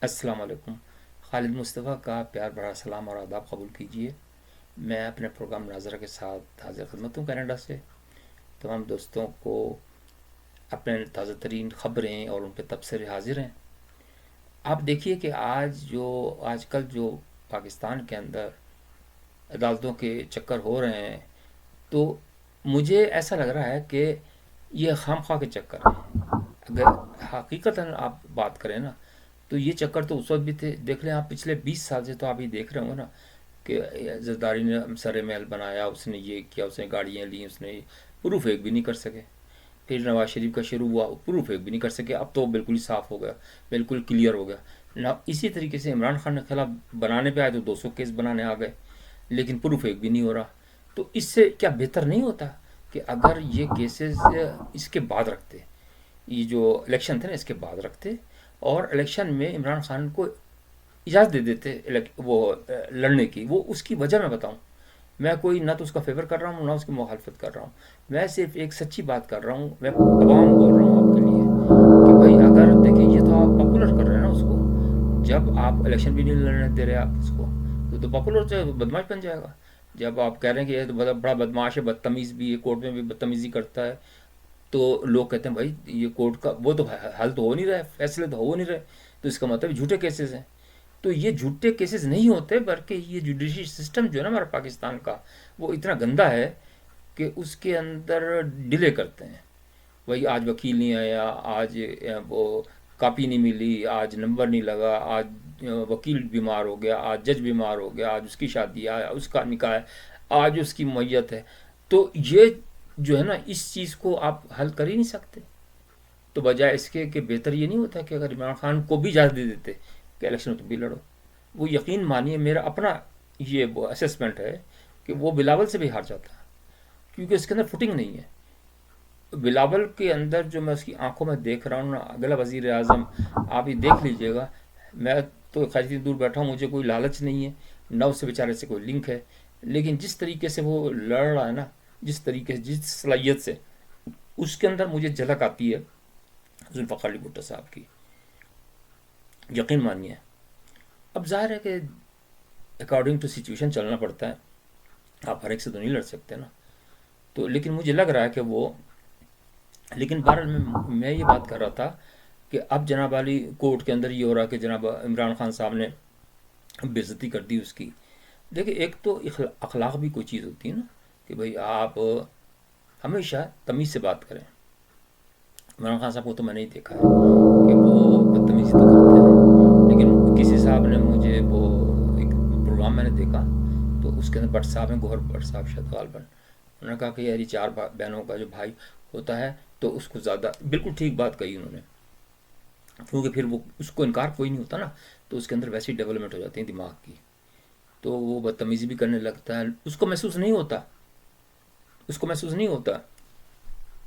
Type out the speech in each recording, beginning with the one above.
السلام علیکم۔ خالد مصطفیٰ کا پیار بھرا سلام اور آداب قبول کیجیے۔ میں اپنے پروگرام ناظرہ کے ساتھ حاضر خدمت ہوں کینیڈا سے۔ تمام دوستوں کو اپنے تازہ ترین خبریں اور ان پہ تبصرے حاضر ہیں۔ آپ دیکھیے کہ آج کل جو پاکستان کے اندر عدالتوں کے چکر ہو رہے ہیں، تو مجھے ایسا لگ رہا ہے کہ یہ خام خواہ کے چکر ہیں۔ اگر حقیقتاً آپ بات کریں نا، تو یہ چکر تو اس وقت بھی تھے۔ دیکھ لیں آپ، پچھلے 20 سال سے تو آپ یہ دیکھ رہے ہوں گے نا کہ زرداری نے سر محل بنایا، اس نے یہ کیا، اس نے گاڑیاں لیں، اس نے پروف ایک بھی نہیں کر سکے۔ پھر نواز شریف کا شروع ہوا، پروف ایک بھی نہیں کر سکے۔ اب تو بالکل ہی صاف ہو گیا، بالکل کلیئر ہو گیا نا۔ اسی طریقے سے عمران خان کے خلاف بنانے پہ آئے تو 200 کیس بنانے آ گئے، لیکن پروف ایک بھی نہیں ہو رہا۔ تو اس سے کیا بہتر نہیں ہوتا کہ اگر یہ کیسز اس کے بعد رکھتے، یہ جو الیکشن تھے نا اس کے بعد رکھتے، اور الیکشن میں عمران خان کو اجازت دے دیتے لڑنے کی؟ وہ اس کی وجہ میں بتاؤں، میں کوئی نہ تو اس کا فیور کر رہا ہوں نہ اس کی مخالفت کر رہا ہوں، میں صرف ایک سچی بات کر رہا ہوں، میں عوام بول رہا ہوں آپ کے لیے کہ بھائی اگر دیکھیں، یہ تو آپ پاپولر کر رہے ہیں نا اس کو۔ جب آپ الیکشن بھی نہیں لڑنے دے رہے آپ اس کو، تو پاپولر جو ہے بدماش بن جائے گا۔ جب آپ کہہ رہے ہیں کہ یہ تو بڑا بدماش ہے، بدتمیز بھی ہے، کورٹ میں بھی بدتمیزی کرتا ہے، تو لوگ کہتے ہیں بھائی یہ کورٹ کا وہ تو حل تو ہو نہیں رہا ہے، فیصلے تو ہو نہیں رہے، تو اس کا مطلب جھوٹے کیسز ہیں۔ تو یہ جھوٹے کیسز نہیں ہوتے، بلکہ یہ جوڈیشری سسٹم جو ہے نا ہمارا پاکستان کا، وہ اتنا گندا ہے کہ اس کے اندر ڈیلے کرتے ہیں۔ وہی آج وکیل نہیں آیا، آج وہ کاپی نہیں ملی، آج نمبر نہیں لگا، آج وکیل بیمار ہو گیا، آج جج بیمار ہو گیا، آج اس کی شادی ہے، اس کا نکاح ہے، آج اس کی میت ہے۔ تو یہ جو ہے نا، اس چیز کو آپ حل کر ہی نہیں سکتے۔ تو بجائے اس کے کہ بہتر یہ نہیں ہوتا کہ اگر عمران خان کو بھی اجازت دے دیتے کہ الیکشن تم بھی لڑو؟ وہ یقین مانیے، میرا اپنا یہ وہ اسیسمنٹ ہے کہ وہ بلاول سے بھی ہار جاتا، کیونکہ اس کے اندر فٹنگ نہیں ہے۔ بلاول کے اندر جو میں اس کی آنکھوں میں دیکھ رہا ہوں نا، اگلا وزیر اعظم آپ یہ دیکھ لیجئے گا۔ میں تو خیر اتنی دور بیٹھا ہوں، مجھے کوئی لالچ نہیں ہے، نہ اس سے بیچارے سے کوئی لنک ہے، لیکن جس طریقے سے وہ لڑ رہا ہے نا، جس طریقے سے، جس صلاحیت سے، اس کے اندر مجھے جھلک آتی ہے ذوالفقار علی بھٹو صاحب کی، یقین مانیے۔ اب ظاہر ہے کہ اکارڈنگ ٹو سچویشن چلنا پڑتا ہے، آپ ہر ایک سے تو نہیں لڑ سکتے نا۔ تو لیکن مجھے لگ رہا ہے کہ وہ، لیکن بہرحال میں یہ بات کر رہا تھا کہ اب جناب علی کورٹ کے اندر یہ ہو رہا کہ جناب عمران خان صاحب نے بے عزتی کر دی اس کی۔ دیکھیں، ایک تو اخلاق بھی کوئی چیز ہوتی ہے نا، کہ بھئی آپ ہمیشہ تمیز سے بات کریں۔ عمران خان صاحب کو تو میں نے ہی دیکھا ہے کہ وہ بدتمیزی تو کرتے ہیں، لیکن کسی صاحب نے مجھے وہ ایک پروگرام میں نے دیکھا، تو اس کے اندر بٹ صاحب ہیں، گوہر بٹ صاحب شاید غالباً، انہوں نے کہا کہ یار یہ چار بہنوں کا جو بھائی ہوتا ہے تو اس کو زیادہ، بالکل ٹھیک بات کہی انہوں نے، کیونکہ پھر وہ اس کو انکار کوئی نہیں ہوتا نا، تو اس کے اندر ویسی ڈیولپمنٹ ہو جاتی ہے دماغ کی، تو وہ بدتمیزی بھی کرنے لگتا ہے، اس کو محسوس نہیں ہوتا، اس کو محسوس نہیں ہوتا۔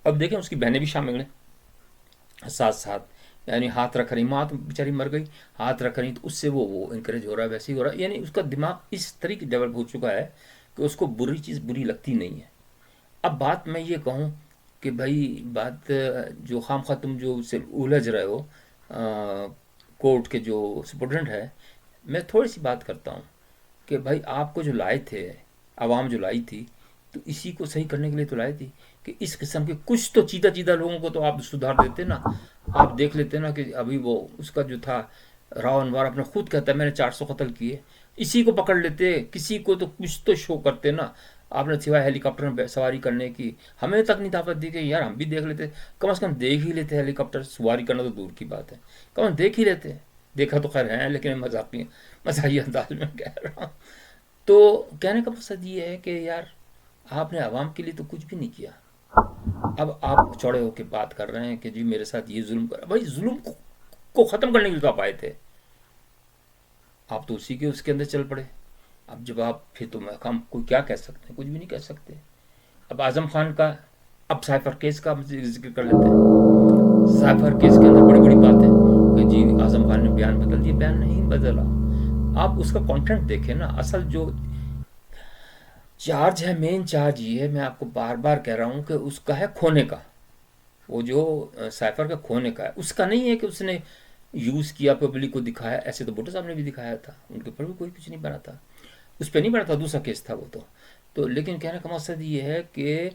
اب دیکھیں اس کی بہنیں بھی شامل ہیں ساتھ ساتھ، یعنی ہاتھ رکھ رہی، ماں تو بیچاری مر گئی، ہاتھ رکھ رہی، تو اس سے وہ انکریج ہو رہا ہے، ویسے ہی ہو رہا ہے، یعنی اس کا دماغ اس طریقے ڈیولپ ہو چکا ہے کہ اس کو بری چیز بری لگتی نہیں ہے۔ اب بات میں یہ کہوں کہ بھائی بات جو خام خواہ تم جو سے الجھ رہے ہو، کورٹ کے جو سپرڈنٹ ہے، میں تھوڑی سی بات کرتا ہوں کہ بھائی آپ کو جو لائے تھے، عوام جو لائی تھی، تو اسی کو صحیح کرنے کے لیے تو لائے تھی، کہ اس قسم کے کچھ تو چیدہ چیدہ لوگوں کو تو آپ سدھار دیتے نا۔ آپ دیکھ لیتے نا کہ ابھی وہ اس کا جو تھا راو انوار، اپنے خود کہتا ہے میں نے 400 قتل کیے، اسی کو پکڑ لیتے، کسی کو تو کچھ تو شو کرتے نا۔ آپ نے سوائے ہیلی کاپٹر میں سواری کرنے کی ہمیں تک نہیں دعوت دی کہ یار ہم بھی دیکھ لیتے، کم از کم دیکھ ہی لیتے، ہیلی کاپٹر سواری کرنا تو دور کی بات ہے، کم از کم دیکھ ہی لیتے۔ دیکھا تو خیر ہے، لیکن مذاقی مزاحیہ انداز میں کہہ رہا ہوں۔ تو کہنے کا مقصد یہ ہے کہ یار آپ نے عوام کے لیے تو کچھ بھی نہیں کیا، اب آپ چوڑے ہو کے بات کر رہے ہیں کہ جی میرے ساتھ یہ ظلم کرا۔ بھائی ظلم کو ختم کرنے کے لیے تو آپ آئے تھے، آپ تو اسی کے اس کے اندر چل پڑے۔ اب جب آپ پھر تو ہم کوئی کیا کہہ سکتے ہیں، کچھ بھی نہیں کہہ سکتے۔ اب اعظم خان کا، اب سائفر کیس کا ذکر کر لیتے ہیں۔ سائفر کیس کے اندر بڑی بڑی باتیں کہ جی اعظم خان نے بیان بدل دیا، بیان نہیں بدلا۔ آپ اس کا کانٹینٹ دیکھیں نا، اصل جو چارج ہے، مین چارج یہ ہے، میں آپ کو بار بار کہہ رہا ہوں کہ اس کا ہے کھونے کا، وہ جو سائفر کا کھونے کا ہے، اس کا نہیں ہے کہ اس نے یوز کیا، پبلک کو دکھایا. ایسے تو بھٹو صاحب نے بھی دکھایا تھا، ان کے اوپر بھی کوئی کچھ نہیں بنا تھا، اس پہ نہیں بنا تھا، دوسرا کیس تھا وہ تو لیکن کہنے کا مقصد یہ ہے کہ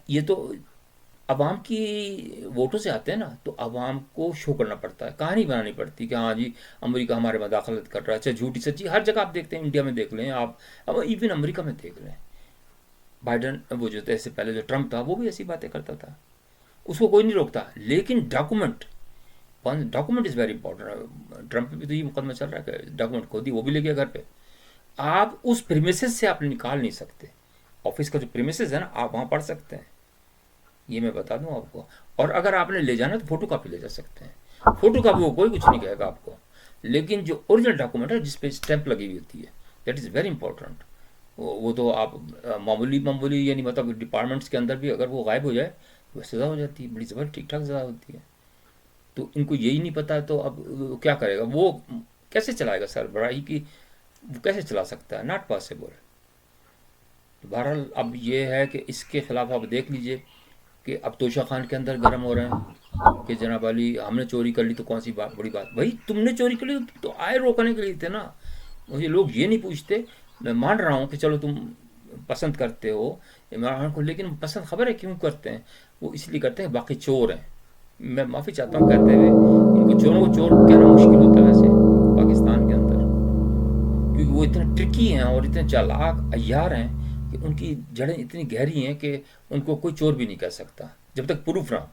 یہ تو عوام کی ووٹوں سے آتے ہیں نا، تو عوام کو شو کرنا پڑتا ہے، کہانی بنانی پڑتی ہے کہ ہاں جی امریکہ ہمارے مداخلت کر رہا ہے، چاہے جھوٹی سچی ہر جگہ آپ دیکھتے ہیں، انڈیا میں دیکھ لیں آپ، اب ایون امریکہ میں دیکھ لیں. بائیڈن وہ جو تھا اس سے پہلے جو ٹرمپ تھا وہ بھی ایسی باتیں کرتا تھا، اس کو کوئی نہیں روکتا. لیکن document is very important. Trump پہ بھی تو یہ مقدمہ چل رہا ہے کہ ڈاکومنٹ کھو دی، وہ بھی لے گیا گھر پہ. آپ اس پریمیسز سے آپ نکال نہیں سکتے. آفس کا جو پریمیسز ہے نا، آپ وہاں پڑھ سکتے ہیں، یہ میں بتا دوں آپ کو. اور اگر آپ نے لے جانا تو فوٹو کاپی لے جا سکتے ہیں، فوٹو کاپی وہ کوئی کچھ نہیں کہے گا آپ کو. لیکن جو اوریجنل ڈاکومنٹ ہے جس پہ اسٹیمپ لگی ہوئی ہوتی ہے، دیٹ از ویری امپورٹنٹ. وہ تو آپ معمولی یعنی مطلب ڈپارٹمنٹس کے اندر بھی اگر وہ غائب ہو جائے تو سزا ہو جاتی ہے، بڑی زبردست ٹھیک ٹھاک سزا ہوتی ہے. تو ان کو یہی نہیں پتا، تو اب کیا کرے گا وہ؟ کیسے چلائے گا سربراہی کی؟ وہ کیسے چلا سکتا ہے؟ Not possible. بہرحال اب یہ ہے کہ اس کے خلاف آپ دیکھ لیجئے کہ اب توشہ خان کے اندر گرم ہو رہے ہیں کہ جناب علی ہم نے چوری کر لی تو کون سی بات بڑی بات. بھائی تم نے چوری کر لی تو آئے روکنے کے لیے تھے نا. مجھے لوگ یہ نہیں پوچھتے. میں مان رہا ہوں کہ چلو تم پسند کرتے ہو عمران خان کو، لیکن پسند خبر ہے کیوں کرتے ہیں؟ وہ اس لیے کرتے ہیں باقی چور ہیں. میں معافی چاہتا ہوں کہتے ہوئے، ان کو چوروں کو چور کہنا مشکل ہوتا ہے ویسے پاکستان کے اندر، کیونکہ وہ اتنے ٹرکی ہیں اور اتنے چالاک عیار ہیں کہ ان کی جڑیں اتنی گہری ہیں کہ ان کو کوئی چور بھی نہیں کہہ سکتا جب تک پروف نہ ہو.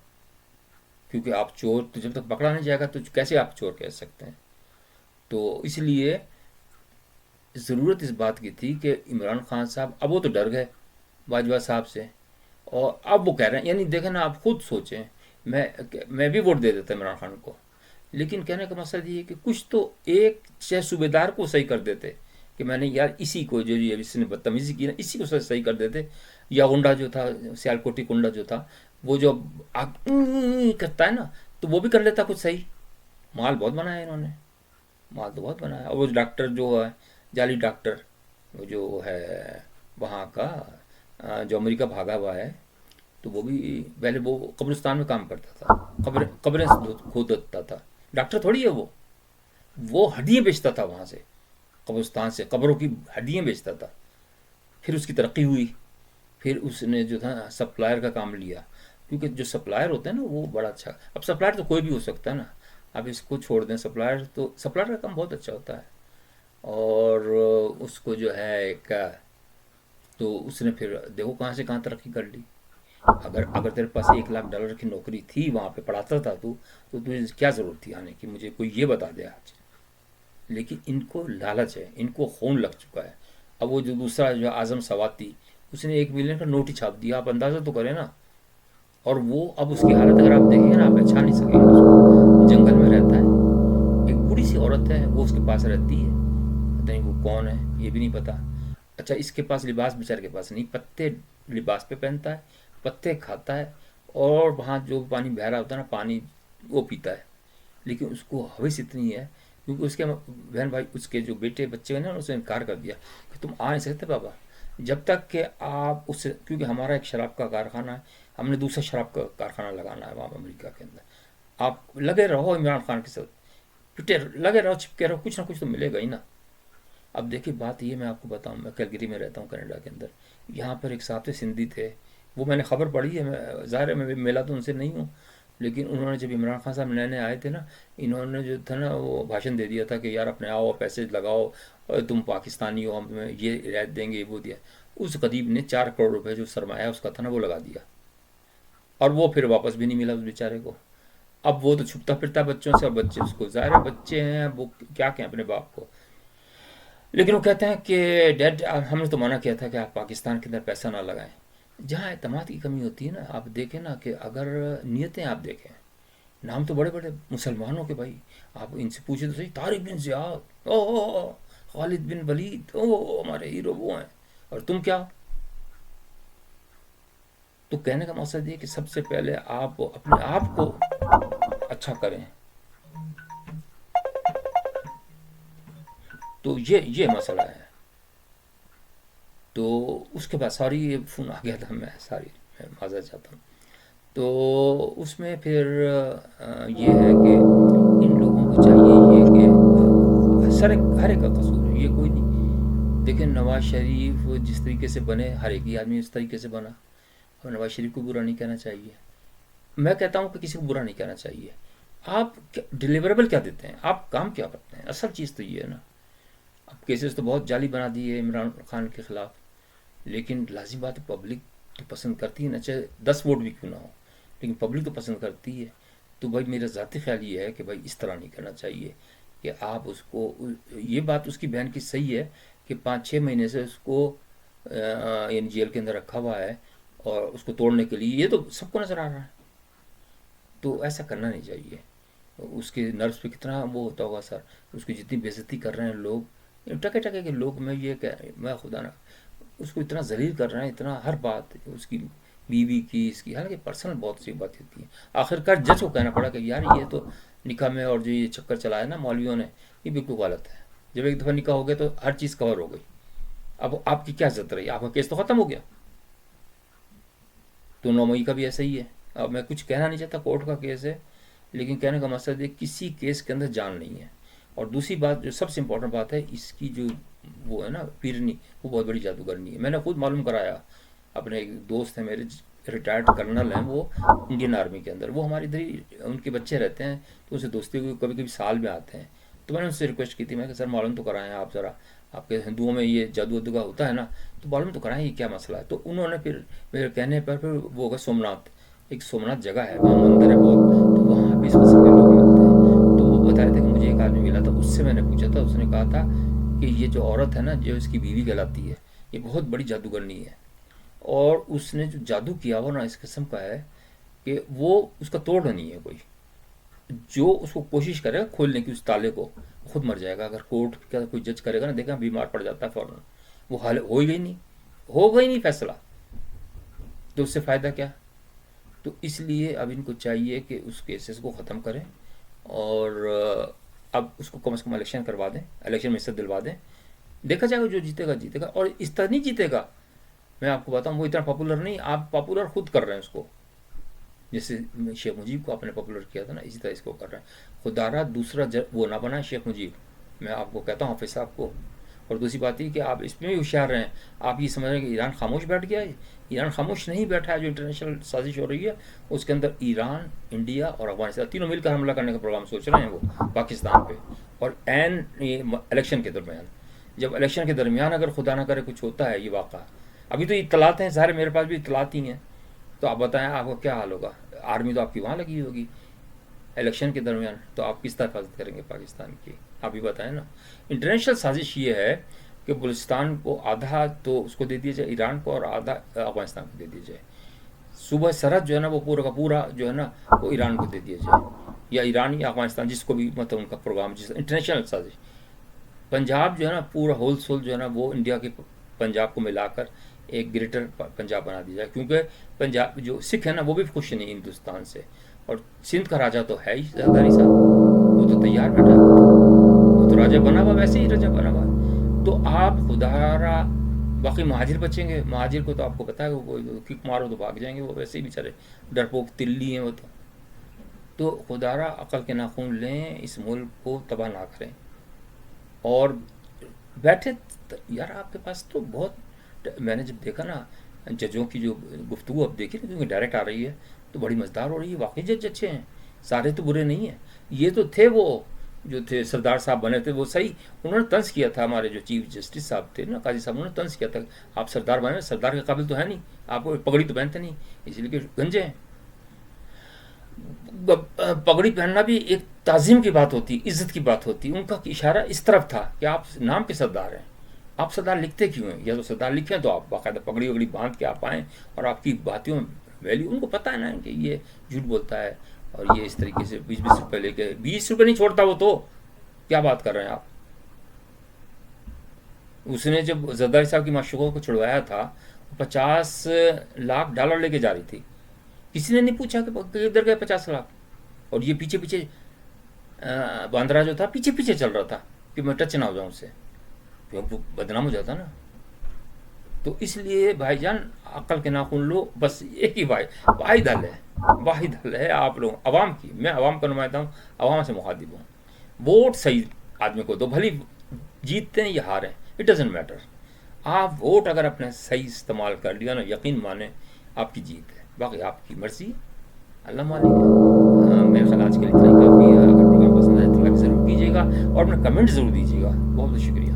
کیونکہ آپ چور تو جب تک پکڑا نہیں جائے گا تو کیسے آپ چور کہہ سکتے ہیں؟ تو اس لیے ضرورت اس بات کی تھی کہ عمران خان صاحب، اب وہ تو ڈر گئے باجوہ صاحب سے، اور اب وہ کہہ رہے ہیں، یعنی دیکھیں نا آپ خود سوچیں، میں میں بھی ووٹ دے دیتا عمران خان کو، لیکن کہنے کا مقصد یہ ہے کہ کچھ تو ایک چھ صوبے دار کو صحیح کر دیتے کہ میں نے یار اسی کو جو یہ اس نے بدتمیزی کی نا اسی کو صحیح کر دیتے. یا گنڈا جو تھا سیالکوٹی کنڈا جو تھا، وہ جو کرتا ہے نا، تو وہ بھی کر لیتا کچھ صحیح. مال بہت بنایا انہوں نے، مال تو بہت بنایا. اور وہ ڈاکٹر جو ہے جعلی ڈاکٹر، وہ جو ہے وہاں کا جو امریکہ بھاگا ہوا ہے، تو وہ بھی پہلے وہ قبرستان میں کام کرتا تھا، قبریں کھودتا تھا. ڈاکٹر تھوڑی ہے وہ ہڈیاں بیچتا تھا وہاں سے، قبرستان سے قبروں کی ہڈیاں بیچتا تھا. پھر اس کی ترقی ہوئی، پھر اس نے جو تھا سپلائر کا کام لیا، کیونکہ جو سپلائر ہوتا ہے نا وہ بڑا اچھا. اب سپلائر تو کوئی بھی ہو سکتا ہے نا، اب اس کو چھوڑ دیں. سپلائر کا کام بہت اچھا ہوتا ہے. اور اس کو جو ہے ایک، تو اس نے پھر دیکھو کہاں سے کہاں ترقی کر لی. اگر تیرے پاس $1,00,000 کی نوکری تھی، وہاں پہ پڑھاتا تھا تو تجھے کیا ضرورت تھی آنے کی؟ مجھے کوئی یہ بتا دے آج. لیکن ان کو لالچ ہے، ان کو خون لگ چکا ہے. اب وہ جو دوسرا جو اعظم سواتی، اس نے $1 ملین کا نوٹ ہی چھاپ دیا. آپ اندازہ تو کریں نا. اور وہ اب اس کی حالت اگر آپ دیکھیں گے نا، آپ اچھا نہیں سکیں گے. اس کو جنگل میں رہتا ہے، ایک بوڑھی سی عورت ہے وہ اس کے پاس رہتی ہے، پتہ نہیں وہ کون ہے یہ بھی نہیں پتا. اچھا اس کے پاس لباس بیچارے کے پاس نہیں، پتے لباس پہ پہنتا ہے، پتے کھاتا ہے، اور وہاں جو پانی بہ رہا ہوتا ہے نا پانی وہ پیتا ہے. لیکن اس کو ہوش اتنی ہے، کیونکہ اس کے بہن بھائی اس کے جو بیٹے بچے ہیں نا اس نے انکار کر دیا کہ تم آ نہیں سکتے بابا جب تک کہ آپ اس سے، کیونکہ ہمارا ایک شراب کا کارخانہ ہے، ہم نے دوسرا شراب کا کارخانہ لگانا ہے وہاں امریکہ کے اندر. آپ لگے رہو عمران خان کے ساتھ، پٹے لگے رہو چپکے رہو، کچھ نہ کچھ تو ملے گا ہی نا. اب دیکھیے بات یہ میں آپ کو بتاؤں، میں کیلگری میں رہتا ہوں کینیڈا کے اندر. یہاں پر ایک صاحب تھے سندھی تھے، وہ میں نے خبر پڑھی ہے، ظاہر ہے میں ملا تو ان سے نہیں ہوں، لیکن انہوں نے جب عمران خان صاحب نئے نئے آئے تھے نا، انہوں نے جو تھا نا وہ بھاشن دے دیا تھا کہ یار اپنے آؤ پیسے لگاؤ، اور تم پاکستانی ہو، ہم تمہیں یہ رعایت دیں گے، وہ دیا. اس غریب نے 4 کروڑ روپے جو سرمایہ اس کا تھا نا وہ لگا دیا، اور وہ پھر واپس بھی نہیں ملا اس بیچارے کو. اب وہ تو چھپتا پھرتا ہے بچوں سے، اور بچے اس کو، ظاہر ہے بچے ہیں وہ کیا کہیں اپنے باپ کو. لیکن وہ کہتے ہیں کہ ڈیڈ ہم نے تو منع کیا تھا کہ آپ پاکستان کے اندر پیسہ نہ لگائیں. جہاں اعتماد کی کمی ہوتی ہے نا، آپ دیکھیں نا کہ اگر نیتیں آپ دیکھیں، نام تو بڑے بڑے مسلمانوں کے بھائی، آپ ان سے پوچھیں تو صحیح، طارق بن زیاد، او خالد بن ولید، او ہمارے ہیرو وہ ہیں، اور تم کیا؟ تو کہنے کا مقصد یہ کہ سب سے پہلے آپ اپنے آپ کو اچھا کریں. تو یہ مسئلہ ہے. تو اس کے بعد سوری یہ فون آ گیا تھا، میں ساری میں معذرت چاہتا ہوں. تو اس میں پھر یہ ہے کہ ان ہر ایک کا قصور ہے، یہ کوئی نہیں. دیکھیں نواز شریف جس طریقے سے بنے، ہر ایک ہی آدمی اس طریقے سے بنا. اور نواز شریف کو برا نہیں کہنا چاہیے. میں کہتا ہوں کہ کسی کو برا نہیں کہنا چاہیے. آپ ڈیلیوریبل کیا دیتے ہیں، آپ کام کیا کرتے ہیں، اصل چیز تو یہ ہے نا. اب کیسز تو بہت جعلی بنا دیے عمران خان کے خلاف، لیکن لازم بات ہے پبلک تو پسند کرتی ہے نا، چاہے 10 ووٹ بھی کیوں نہ ہو، لیکن پبلک تو پسند کرتی ہے. تو بھائی میرا ذاتی خیال یہ ہے کہ بھائی اس طرح نہیں کرنا چاہیے کہ آپ اس کو، یہ بات اس کی بہن کی صحیح ہے کہ 5-6 مہینے سے اس کو یعنی جیل کے اندر رکھا ہوا ہے، اور اس کو توڑنے کے لیے یہ تو سب کو نظر آ رہا ہے. تو ایسا کرنا نہیں چاہیے. اس کے نروس پہ کتنا وہ ہوتا ہوگا سر، اس کی جتنی بے عزتی کر رہے ہیں لوگ، ٹکے ٹکے کے لوگ. میں یہ کہ میں خدا نہ اس کو اتنا ذلیل کر رہے ہیں، اتنا ہر بات اس کی بیوی کی، اس کی، حالانکہ پرسنل بہت سی بات ہوتی ہیں. آخرکار جج کو کہنا پڑا کہ یار یہ تو نکاح میں اور جو یہ چکر چلایا نا مولویوں نے، یہ بالکل غلط ہے. جب ایک دفعہ نکاح ہو گیا تو ہر چیز کور ہو گئی. اب آپ کی کیا عزت رہی، آپ کا کیس تو ختم ہو گیا. تو 9 مئی کا بھی ایسا ہی ہے. اب میں کچھ کہنا نہیں چاہتا، کورٹ کا کیس ہے، لیکن کہنے کا مقصد ہے کسی کیس کے اندر جان نہیں ہے. اور دوسری بات جو سب سے امپورٹنٹ بات ہے، اس کی جو وہ ہے نا پیرنی، وہ بہت بڑی جادوگرنی ہے. میں نے خود معلوم کرایا، اپنے ایک دوست ہیں میرے ریٹائرڈ کرنل ہیں وہ انڈین آرمی کے اندر، وہ ہماری ادھر ہی ان کے بچے رہتے ہیں، تو اسے دوستی کو کبھی کبھی سال میں آتے ہیں. تو میں نے ان سے ریکویسٹ کی تھی، میں کہ سر معلوم تو کرائیں آپ ذرا، آپ کے ہندوؤں میں یہ جادو ودو کا ہوتا ہے نا، تو معلوم تو کرائیں یہ کیا مسئلہ ہے. تو انہوں نے پھر میرے کہنے پر پھر وہ ہوگا سومناتھ، ایک سومناتھ جگہ ہے وہاں مندر ہے بہت، تو وہاں بھی اس قسم کے لوگ ملتے ہیں. تو وہ بتا رہے تھے کہ مجھے ایک آدمی ملا تھا، اس سے میں نے پوچھا تھا، اس نے کہا تھا کہ یہ جو عورت ہے نا، جو اس کی بیوی کہلاتی ہے، یہ بہت بڑی جادوگرنی ہے. اور اس نے جو جادو کیا وہ نا اس قسم کا ہے کہ وہ اس کا توڑ نہیں ہے کوئی. جو اس کو کوشش کرے گا کھولنے کی اس تالے کو، خود مر جائے گا. اگر کورٹ کا کوئی جج کرے گا نا، دیکھا بیمار پڑ جاتا ہے فوراً، وہ حال ہو ہی نہیں، ہوگا ہی نہیں فیصلہ. تو اس سے فائدہ کیا؟ تو اس لیے اب ان کو چاہیے کہ اس کیسز کو ختم کریں، اور اب اس کو کم از کم الیکشن کروا دیں، الیکشن میں حصہ دلوا دیں. دیکھا جائے گا جو جیتے گا جیتے گا. اور اس طرح نہیں جیتے گا، میں آپ کو بتاؤں وہ اتنا پاپولر نہیں، آپ پاپولر خود کر رہے ہیں اس کو. جیسے شیخ مجیب کو آپ نے پاپولر کیا تھا نا، اسی طرح اس کو کر رہے ہیں. خدا را دوسرا وہ نہ بنا شیخ مجیب، میں آپ کو کہتا ہوں حافظ صاحب کو. اور دوسری بات یہ کہ آپ اس میں بھی ہوشیار رہیں. آپ یہ سمجھ رہے ہیں کہ ایران خاموش بیٹھ گیا ہے، ایران خاموش نہیں بیٹھا ہے. جو انٹرنیشنل سازش ہو رہی ہے اس کے اندر ایران، انڈیا اور افغانستان تینوں مل کر حملہ کرنے کا پروگرام سوچ رہے ہیں وہ پاکستان پہ. اور عین الیکشن کے درمیان، جب الیکشن کے درمیان اگر خدا نہ کرے کچھ ہوتا ہے یہ واقعہ، ابھی تو اطلاعات ہیں ظاہر، میرے پاس بھی اطلاعات ہی ہیں، تو آپ بتائیں آپ کو کیا حال ہوگا. آرمی تو آپ کی وہاں لگی ہوگی الیکشن کے درمیان، تو آپ کس طرح حفاظت کریں گے پاکستان کی؟ آپ ہی بتائیں نا. انٹرنیشنل سازش یہ ہے کہ بلوچستان کو آدھا تو اس کو دے دیا جائے ایران کو، اور آدھا افغانستان کو دے دیا جائے. صوبہ سرحد جو ہے نا وہ پورا کا پورا جو ہے نا وہ ایران کو دے دیا جائے، یا ایران یا افغانستان، جس کو بھی مطلب ان کا پروگرام جس انٹرنیشنل سازش. پنجاب جو ہے نا پورا ہول سول جو ہے نا وہ انڈیا کے پنجاب کو ملا کر ایک گریٹر پنجاب بنا دیا جائے. کیونکہ پنجاب جو سکھ ہیں نا وہ بھی خوش نہیں ہندوستان سے. اور سندھ کا راجہ تو ہے ہی زرداری صاحب، وہ تو تیار بیٹھا ہے، وہ تو راجہ بنا ہوا، ویسے ہی راجہ بنا ہوا. تو آپ خدا را، باقی مہاجر بچیں گے. مہاجر کو تو آپ کو پتا ہے وہ کک مارو تو بھاگ جائیں گے، وہ ویسے ہی بیچارے ڈرپوک تلی ہیں وہ تو خدا را عقل کے ناخن لیں، اس ملک کو تباہ نہ کریں. اور بیٹھے یار آپ کے پاس تو بہت، میں نے جب دیکھا نا ججوں کی جو گفتگو اب دیکھی نا، کیونکہ ڈائریکٹ آ رہی ہے تو بڑی مزدار ہو رہی ہے. واقعی جج اچھے ہیں، سارے تو برے نہیں ہیں. یہ تو تھے وہ جو تھے سردار صاحب بنے تھے وہ صحیح، انہوں نے طنز کیا تھا. ہمارے جو چیف جسٹس صاحب تھے نا، قاضی صاحب، انہوں نے طنز کیا تھا آپ سردار بنے، سردار کے قابل تو ہے نہیں، آپ کو پگڑی تو پہنتے نہیں، اسی لیے کہ گنجے ہیں. پگڑی پہننا بھی ایک تعظیم کی بات ہوتی، عزت کی بات ہوتی. ان کا اشارہ اس طرف تھا کہ آپ نام کے سردار ہیں، آپ سردار لکھتے کیوں ہیں؟ یا تو سردار لکھیں تو آپ باقاعدہ پگڑی وگڑی باندھ کے آپ آئیں، اور آپ کی باتوں میں ویلیو. ان کو پتہ ہے نا کہ یہ جھوٹ بولتا ہے، اور یہ اس طریقے سے 20-20 روپے لے کے، 20 روپے نہیں چھوڑتا وہ تو، کیا بات کر رہے ہیں آپ. اس نے جب زرداری صاحب کی معشوقوں کو چھڑوایا تھا، 50 لاکھ ڈالر لے کے جا رہی تھی، کسی نے نہیں پوچھا کہ ادھر گئے 50 لاکھ. اور یہ پیچھے پیچھے باندرا جو تھا پیچھے پیچھے چل رہا تھا کہ میں ٹچ نہ ہو جاؤں اس سے، بدنام ہو جاتا نا. تو اس لیے بھائی جان عقل کے ناخن لو، بس ایک ہی واحد حل ہے، واحد حل ہے آپ لوگ عوام کی. میں عوام کا نمائندہ ہوں، عوام سے مخاطب ہوں. ووٹ صحیح آدمی کو دو، بھلی جیتتے ہیں یا ہاریں، اٹ ڈزنٹ میٹر. آپ ووٹ اگر اپنے صحیح استعمال کر لیا نا، یقین مانیں آپ کی جیت ہے، باقی آپ کی مرضی ہے، اللہ مالک ہے. میرے خیال آج کے لیے اتنا ہی کافی ہے. اگر پروگرام پسند آئے تو لائک ضرور کیجیے گا اور اپنا کمنٹ ضرور دیجیے گا. بہت بہت شکریہ.